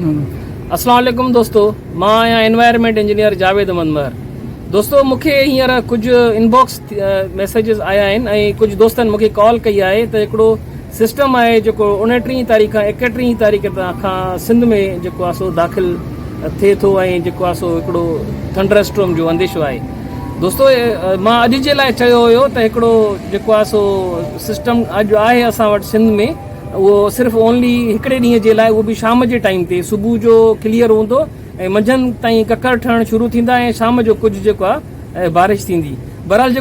अस्सलाम वालेकुम दोस्तों, मां आहियां एनवायरमेंट इंजीनियर जावेद अहमद। दोस्तों, मूंखे हींअर कुझु इनबॉक्स मैसेजिस आया आहिनि ऐं कुझु दोस्तनि मूंखे कॉल कई आहे त हिकिड़ो सिस्टम आहे जेको 29 तारीख़ खां 31 तारीख़ खां सिंध में जेको आहे सो दाख़िल थिए थो ऐं जेको आहे सो हिकिड़ो थंडरस्टॉर्म जो अंदेशो आहे। दोस्तों, मां अॼु जे लाइ चयो हुयो त हिकिड़ो जेको आहे सो सिस्टम अॼु आहे असां वटि सिंध में, उहो सिर्फ़ु ओनली हिकिड़े ॾींहं जे लाइ, उहो बि शाम जे टाइम ते। सुबुह जो क्लियर हूंदो ऐं मंझंदि ताईं ककर ठहणु शुरू थींदा ऐं शाम जो कुझु जेको आहे बारिश थींदी। बहरहाल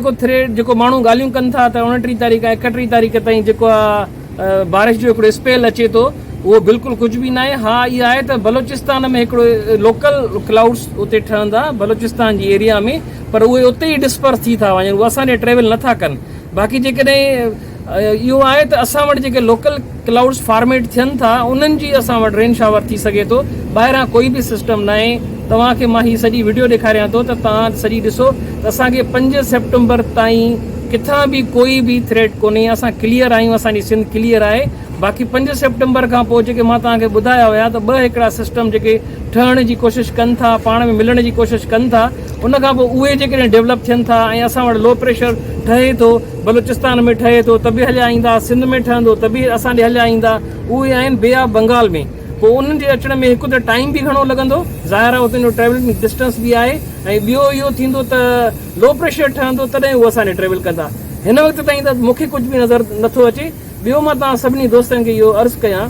जेको माण्हू ॻाल्हियूं कनि था त 29 तारीख़ 31 तारीख़ ताईं जेको आहे बारिश जो हिकिड़ो स्पेल अचे थो, उहो बिल्कुलु कुझु बि न आहे। हा, इहा आहे त बलोचिस्तान में हिकिड़ो लोकल क्लाउड्स उते ठहंदा बलोचिस्तान जी एरिया में, पर उहे उते ई डिस्पर्स थी था वञनि, उहे असां ॾे ट्रेवल नथा कनि। बाक़ी जेकॾहिं इहो आहे त असां वटि जेके लोकल क्लाउड्स फॉर्मेट थियनि था उन्हनि जी असां वटि रेन शावर थी सघे थो। ॿाहिरां कोई बि सिस्टम न आहे। तव्हांखे मां हीअ सॼी वीडियो ॾेखारियां थो त तव्हां सॼी ॾिसो त असांखे 5 सेप्टेम्बर ताईं किथां बि कोई बि थ्रेट कोन्हे। असां क्लियर आहियूं, असांजी सिंध क्लियर आहे। बाक़ी 5 सेप्टेम्बर खां पोइ जेके मां तव्हांखे ॿुधाया हुया त 2 हिकिड़ा सिस्टम जेके ठहण जी कोशिशि कनि था, पाण में मिलण जी कोशिशि कनि था, उन खां पोइ उहे जेकॾहिं डेवलप थियनि था ऐं असां वटि लो प्रेशर ठहे थो, बलोचिस्तान में ठहे थो त बि हलिया ईंदा, सिंध में ठहंदो त बि असां ॾे हलिया ईंदा। उहे आहिनि बे ऑफ बंगाल में। पोइ उन्हनि जे अचण में हिकु त टाइम बि घणो लॻंदो, ज़ाहिर आहे उते जो ट्रेवलिंग डिस्टेंस बि आहे, ऐं ॿियो इहो थींदो त लो प्रेशर ठहंदो तॾहिं उहे असां ॾे ट्रेवल कंदा। हिन वक़्त ताईं त मूंखे कुझु बि नज़र नथो अचे। ॿियो मां तव्हां सभिनी दोस्तनि खे इहो अर्ज़ु कयां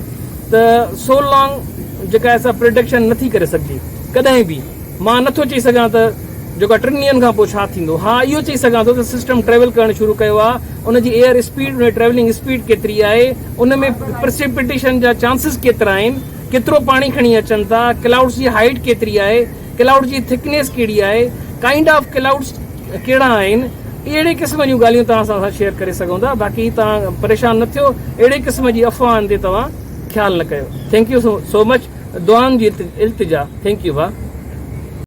त सो लॉन्ग जेका असां प्रिडिक्शन नथी करे सघिजे कॾहिं बि। मां नथो चई सघां त जेका 3 ॾींहंनि खां पोइ छा थींदो। हा, इहो चई सघां थो त सिस्टम ट्रेवल करणु शुरू कयो आहे, उनजी एयर स्पीड, उन ट्रेवलिंग स्पीड केतिरी आहे, उन में प्रेसिपिटेशन जा चांसिस केतिरा आहिनि, केतिरो पाणी खणी अचनि था, क्लाउड्स जी हाइट केतिरी आहे, क्लाउड जी थिकनेस कहिड़ी आहे, काइंड ऑफ क्लाउड्स कहिड़ा आहिनि। अहिड़े क़िस्म जूं ॻाल्हियूं तव्हां सां शेयर करे सघूं था। बाक़ी तव्हां परेशान न थियो, अहिड़े क़िस्म जी अफ़वाहनि ते तव्हां ख़्यालु न कयो। Thank you so much. दुआनि जी इल्तिजा। थैंक यू भाउ।